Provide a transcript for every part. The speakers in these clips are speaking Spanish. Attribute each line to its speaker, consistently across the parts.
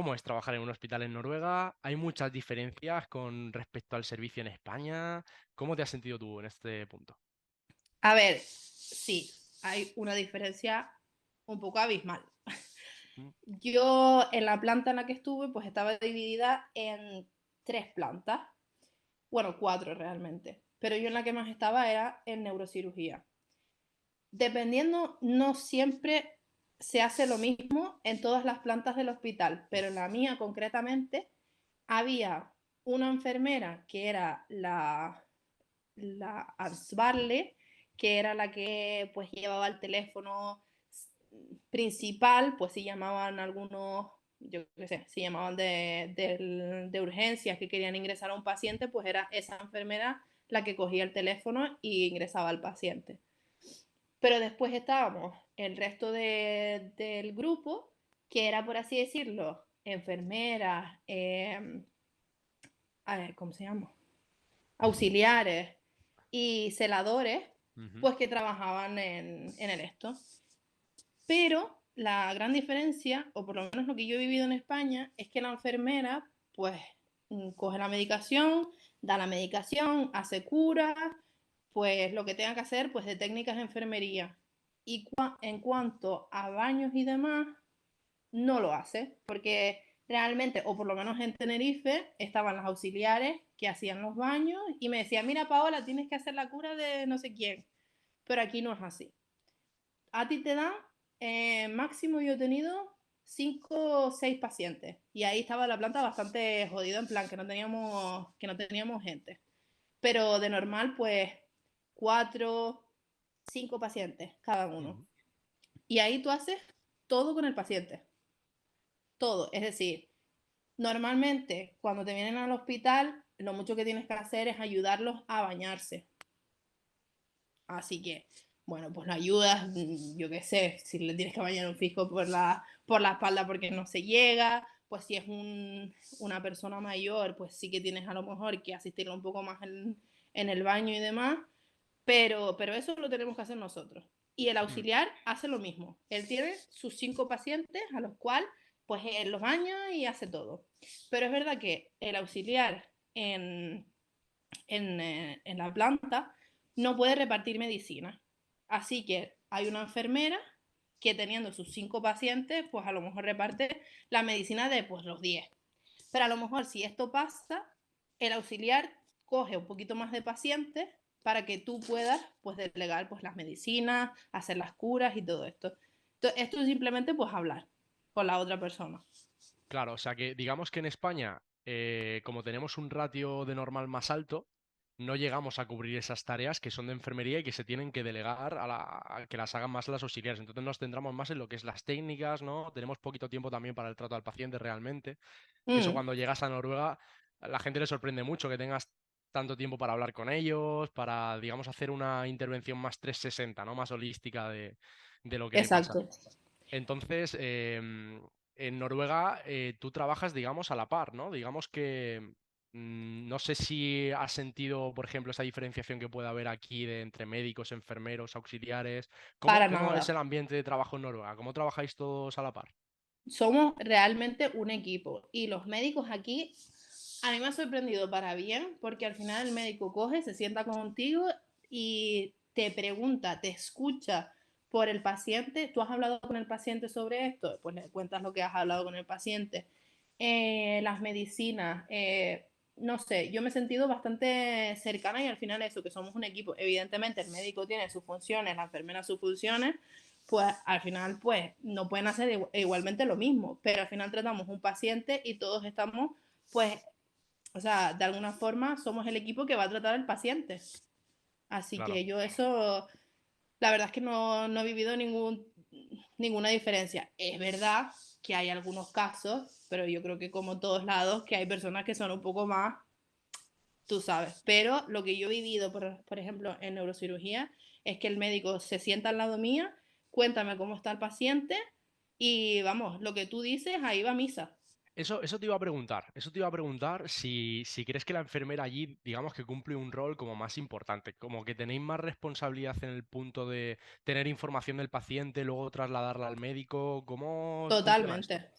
Speaker 1: ¿Cómo es trabajar en un hospital en Noruega? ¿Hay muchas diferencias con respecto al servicio en España? ¿Cómo te has sentido tú en este punto?
Speaker 2: A ver, sí, hay una diferencia un poco abismal.
Speaker 1: Mm.
Speaker 2: Yo en la planta en la que estuve, pues estaba dividida en 3 plantas, bueno, 4 realmente, pero yo en la que más estaba era en neurocirugía. Dependiendo, no siempre se hace lo mismo en todas las plantas del hospital, pero en la mía concretamente había una enfermera que era la Ansvarle, que era la que pues llevaba el teléfono principal, pues si llamaban algunos, yo qué sé, si llamaban de urgencias que querían ingresar a un paciente, pues era esa enfermera la que cogía el teléfono y ingresaba al paciente. Pero después estábamos el resto del grupo, que era, por así decirlo, enfermeras, ¿cómo se llama? Auxiliares y celadores,
Speaker 1: Ujú.
Speaker 2: pues que trabajaban en el esto. Pero la gran diferencia, o por lo menos lo que yo he vivido en España, es que la enfermera, pues, coge la medicación, da la medicación, hace cura, pues lo que tenga que hacer, pues de técnicas de enfermería. Y en cuanto a baños y demás, no lo hace, porque realmente, o por lo menos en Tenerife, estaban las auxiliares que hacían los baños y me decían, mira Paola, tienes que hacer la cura de no sé quién, pero aquí no es así. A ti te dan, máximo yo he tenido 5 o 6 pacientes y ahí estaba la planta bastante jodida, en plan que no teníamos gente. Pero de normal, pues 4 5 pacientes cada uno.
Speaker 1: Ujú.
Speaker 2: Y ahí tú haces todo con el paciente, todo. Es decir, normalmente cuando te vienen al hospital, lo mucho que tienes que hacer es ayudarlos a bañarse. Así que, bueno, pues lo ayudas, yo qué sé, si le tienes que bañar un fijo por la espalda porque no se llega, pues si es una persona mayor, pues sí que tienes a lo mejor que asistirlo un poco más en el baño y demás, pero eso lo tenemos que hacer nosotros. Y el
Speaker 1: Mm.
Speaker 2: auxiliar hace lo mismo. Él tiene sus 5 pacientes a los cuales pues él los baña y hace todo. Pero es verdad que el auxiliar en la planta no puede repartir medicina. Así que hay una enfermera que teniendo sus 5 pacientes, pues a lo mejor reparte la medicina de pues los 10. Pero a lo mejor si esto pasa, el auxiliar coge un poquito más de pacientes para que tú puedas pues delegar pues las medicinas, hacer las curas y todo esto. Entonces, esto es simplemente pues hablar con la otra persona.
Speaker 1: Claro, o sea que digamos que en España, como tenemos un ratio de normal más alto, no llegamos a cubrir esas tareas que son de enfermería y que se tienen que delegar a que las hagan más las auxiliares. Entonces nos centramos más en lo que es las técnicas, ¿no? Tenemos poquito tiempo también para el trato al paciente realmente. Que eso
Speaker 2: Mm,
Speaker 1: cuando llegas a Noruega, a la gente le sorprende mucho que tengas tanto tiempo para hablar con ellos, para, digamos, hacer una intervención más 360, ¿no? Más holística de lo que le pasa.
Speaker 2: exacto.
Speaker 1: Entonces, en Noruega tú trabajas, digamos, a la par, ¿no? Digamos que no sé si has sentido, por ejemplo, esa diferenciación que puede haber aquí entre médicos, enfermeros, auxiliares. ¿Cómo,
Speaker 2: Para
Speaker 1: cómo es
Speaker 2: nada.
Speaker 1: el ambiente de trabajo en Noruega? ¿Cómo trabajáis todos a la par?
Speaker 2: Somos realmente un equipo y los médicos aquí a mí me ha sorprendido para bien porque al final el médico coge, se sienta contigo y te pregunta, te escucha por el paciente. ¿Tú has hablado con el paciente sobre esto? Pues le cuentas lo que has hablado con el paciente. Las medicinas, no sé, yo me he sentido bastante cercana y al final eso, que somos un equipo. Evidentemente el médico tiene sus funciones, la enfermera sus funciones, pues al final pues no pueden hacer igualmente lo mismo, pero al final tratamos un paciente y todos estamos pues, o sea, de alguna forma somos el equipo que va a tratar al paciente. Así
Speaker 1: Claro.
Speaker 2: que yo eso, la verdad es que no he vivido ninguna diferencia. Es verdad que hay algunos casos, pero yo creo que como todos lados, que hay personas que son un poco más, tú sabes. Pero lo que yo he vivido, por ejemplo, en neurocirugía, es que el médico se sienta al lado mía, cuéntame cómo está el paciente y vamos, lo que tú dices, ahí va misa.
Speaker 1: Eso te iba a preguntar, eso te iba a preguntar si crees que la enfermera allí, digamos que cumple un rol como más importante, como que tenéis más responsabilidad en el punto de tener información del paciente, luego trasladarla al médico, ¿cómo funciona esto?
Speaker 2: Totalmente.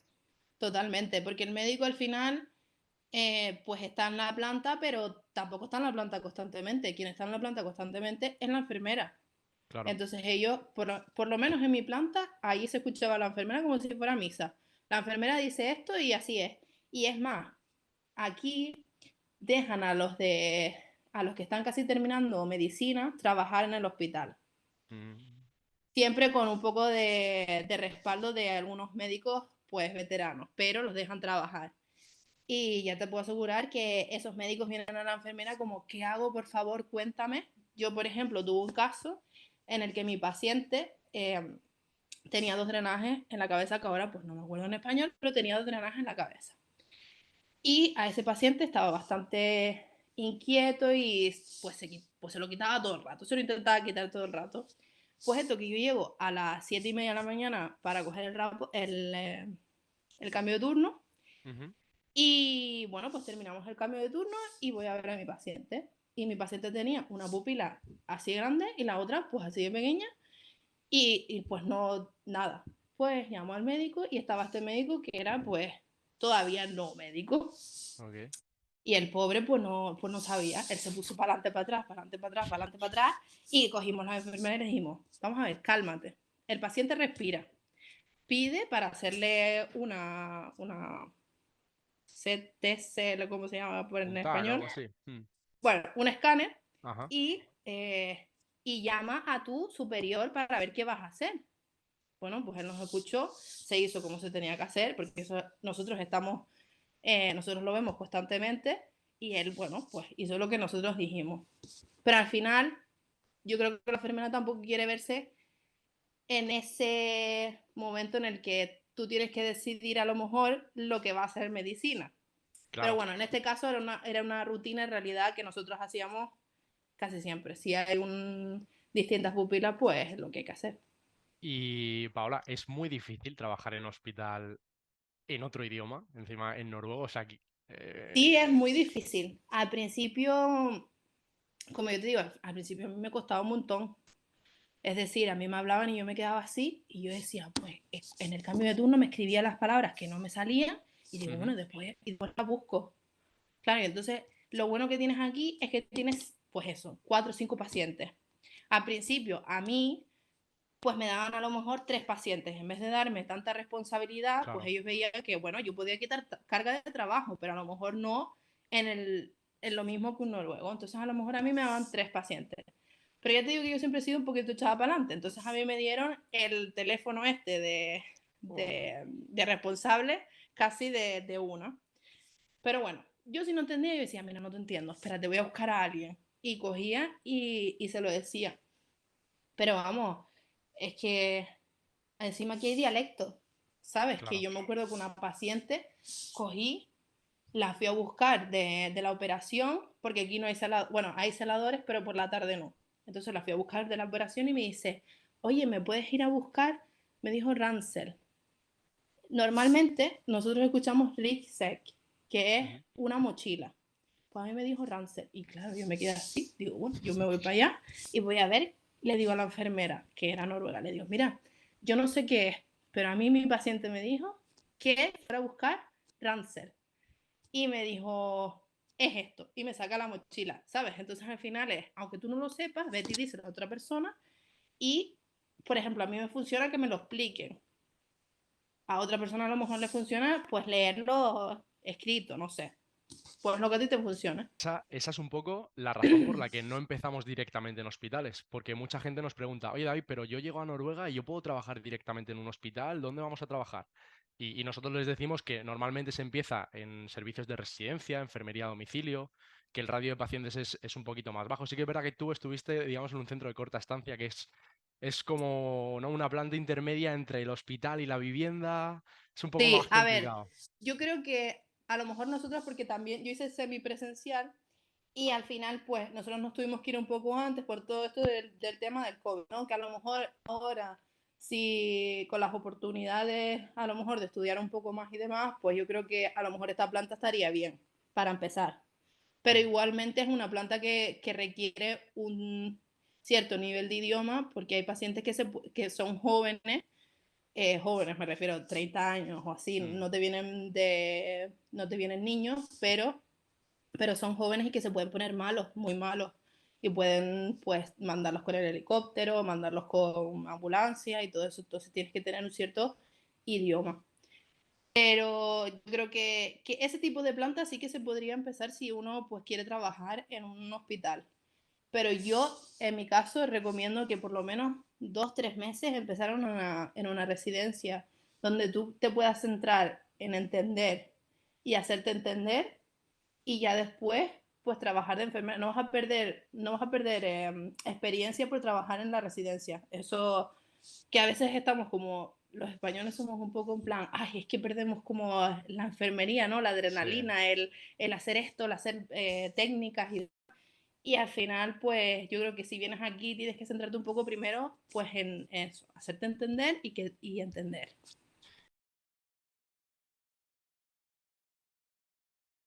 Speaker 2: Totalmente, porque el médico al final, pues está en la planta, pero tampoco está en la planta constantemente. Quien está en la planta constantemente es la enfermera.
Speaker 1: Claro.
Speaker 2: Entonces ellos, por lo menos en mi planta, ahí se escuchaba a la enfermera como si fuera misa. La enfermera dice esto y así es. Y es más, aquí dejan a los que están casi terminando medicina trabajar en el hospital.
Speaker 1: Mm,
Speaker 2: Siempre con un poco de respaldo de algunos médicos pues veteranos, pero los dejan trabajar. Y ya te puedo asegurar que esos médicos vienen a la enfermera como, ¿qué hago? Por favor, cuéntame. Yo, por ejemplo, tuve un caso en el que mi paciente tenía 2 drenajes en la cabeza, que ahora pues no me acuerdo en español, pero tenía 2 drenajes en la cabeza. Y a ese paciente estaba bastante inquieto y pues se lo quitaba todo el rato, se lo intentaba quitar todo el rato. Pues esto que yo llego a las 7:30 de la mañana para coger el cambio de turno
Speaker 1: ujú.
Speaker 2: y bueno, pues terminamos el cambio de turno y voy a ver a mi paciente. Y mi paciente tenía una pupila así grande y la otra pues así de pequeña y pues no, nada. Pues llamó al médico y estaba este médico que era pues todavía no médico.
Speaker 1: Ok.
Speaker 2: Y el pobre pues no sabía. Él se puso para adelante, para atrás, para adelante, para atrás, para adelante, para atrás. Y cogimos las enfermeras y le dijimos, vamos a ver, cálmate. El paciente respira. Pide para hacerle una CTC, ¿cómo se llama en
Speaker 1: Un tag,
Speaker 2: español?
Speaker 1: algo así. Mm.
Speaker 2: Bueno, un escáner
Speaker 1: Ajá.
Speaker 2: y, y llama a tu superior para ver qué vas a hacer. Bueno, pues él nos escuchó, se hizo como se tenía que hacer, porque eso nosotros lo vemos constantemente y él, bueno, pues hizo lo que nosotros dijimos. Pero al final, yo creo que la enfermera tampoco quiere verse en ese momento en el que tú tienes que decidir a lo mejor lo que va a ser medicina. Pero
Speaker 1: Claro.
Speaker 2: bueno, en este caso era una rutina en realidad que nosotros hacíamos casi siempre. Si hay distintas pupilas, pues lo que hay que hacer.
Speaker 1: Y Paola, es muy difícil trabajar en hospital en otro idioma, encima en noruego, o sea, aquí.
Speaker 2: Sí, es muy difícil. Al principio, como yo te digo, al principio a mí me costaba un montón. Es decir, a mí me hablaban y yo me quedaba así y yo decía, pues en el cambio de turno me escribía las palabras que no me salían y digo,
Speaker 1: Ujú.
Speaker 2: bueno, después las busco. Claro, y entonces lo bueno que tienes aquí es que tienes, pues eso, 4 o 5 pacientes. Al principio, a mí, pues me daban a lo mejor 3 pacientes. En vez de darme tanta responsabilidad, pues
Speaker 1: Claro.
Speaker 2: ellos veían que, bueno, yo podía quitar carga de trabajo, pero a lo mejor no en lo mismo que un noruego. Entonces, a lo mejor a mí me daban 3 pacientes. Pero ya te digo que yo siempre he sido un poquito echada para adelante. Entonces, a mí me dieron el teléfono este
Speaker 1: Oh.
Speaker 2: de responsable casi de una. Pero bueno, yo si no entendía, yo decía, mira, no te entiendo, espérate, voy a buscar a alguien. Y cogía y se lo decía. Pero vamos, es que encima aquí hay dialectos, ¿sabes? Que
Speaker 1: Claro.
Speaker 2: yo me acuerdo que una paciente cogí, la fui a buscar de la operación, porque aquí no hay celadores, bueno, hay celadores, pero por la tarde no. Entonces la fui a buscar de la operación y me dice, oye, ¿me puedes ir a buscar? Me dijo Ransel. Normalmente nosotros escuchamos Rygsek, que es
Speaker 1: Ujú.
Speaker 2: una mochila. Pues a mí me dijo Ransel. Y claro, yo me quedé así. Digo, bueno, yo me voy para allá y voy a ver. Le digo a la enfermera, que era noruega, le digo, mira, yo no sé qué es, pero a mí mi paciente me dijo que fuera a buscar Ransel. Y me dijo, es esto. Y me saca la mochila, ¿sabes? Entonces al final es, aunque tú no lo sepas, vete y díselo a otra persona. Y, por ejemplo, a mí me funciona que me lo expliquen. A otra persona a lo mejor le funciona, pues leerlo escrito, no sé. Pues lo que a ti te funciona.
Speaker 1: Esa es un poco la razón por la que no empezamos directamente en hospitales, porque mucha gente nos pregunta, oye David, pero yo llego a Noruega y yo puedo trabajar directamente en un hospital, ¿dónde vamos a trabajar? Y nosotros les decimos que normalmente se empieza en servicios de residencia, enfermería a domicilio, que el radio de pacientes es un poquito más bajo. Sí que es verdad que tú estuviste, digamos, en un centro de corta estancia, que es como, ¿no?, una planta intermedia entre el hospital y la vivienda, es un poco
Speaker 2: Sí,
Speaker 1: más
Speaker 2: a ver,
Speaker 1: complicado.
Speaker 2: yo creo que a lo mejor nosotros, porque también yo hice semipresencial y al final, pues nosotros nos tuvimos que ir un poco antes por todo esto del tema del COVID, ¿no? Que a lo mejor ahora, si con las oportunidades, a lo mejor de estudiar un poco más y demás, pues yo creo que a lo mejor esta planta estaría bien para empezar. Pero
Speaker 1: Mm.
Speaker 2: igualmente es una planta que requiere un cierto nivel de idioma, porque hay pacientes que son jóvenes jóvenes, me refiero, 30 años o así,
Speaker 1: Mm.
Speaker 2: no te vienen niños, pero son jóvenes y que se pueden poner malos, muy malos, y pueden pues mandarlos con el helicóptero, mandarlos con ambulancia y todo eso, entonces tienes que tener un cierto idioma. Pero yo creo que ese tipo de plantas sí que se podría empezar si uno pues quiere trabajar en un hospital. Pero yo, en mi caso, recomiendo que por lo menos 2, 3 meses empezar en una residencia donde tú te puedas centrar en entender y hacerte entender y ya después, pues trabajar de enfermera. No vas a perder experiencia por trabajar en la residencia. Eso que a veces estamos como, los españoles somos un poco en plan, ay, es que perdemos como la enfermería, ¿no? La
Speaker 1: Sí.
Speaker 2: adrenalina, el hacer esto, el hacer técnicas y al final, pues yo creo que si vienes aquí tienes que centrarte un poco primero, pues en eso, hacerte entender y entender.